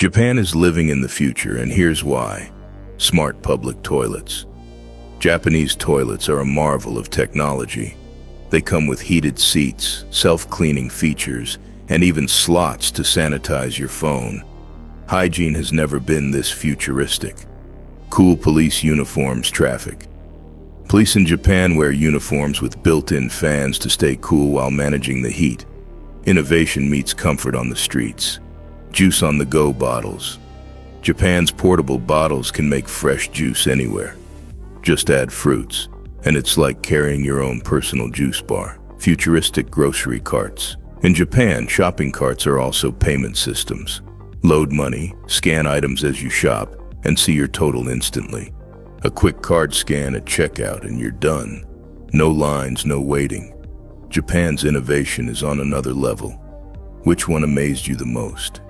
Japan is living in the future, and here's why. Smart public toilets. Japanese toilets are a marvel of technology. They come with heated seats, self-cleaning features, and even slots to sanitize your phone. Hygiene has never been this futuristic. Cool police uniforms traffic. Police in Japan wear uniforms with built-in fans to stay cool while managing the heat. Innovation meets comfort on the streets. Juice on the go bottles. Japan's portable bottles can make fresh juice anywhere. Just add fruits, and it's like carrying your own personal juice bar. Futuristic grocery carts. In Japan, shopping carts are also payment systems. Load money, scan items as you shop, and see your total instantly. A quick card scan at checkout and you're done. No lines, no waiting. Japan's innovation is on another level. Which one amazed you the most?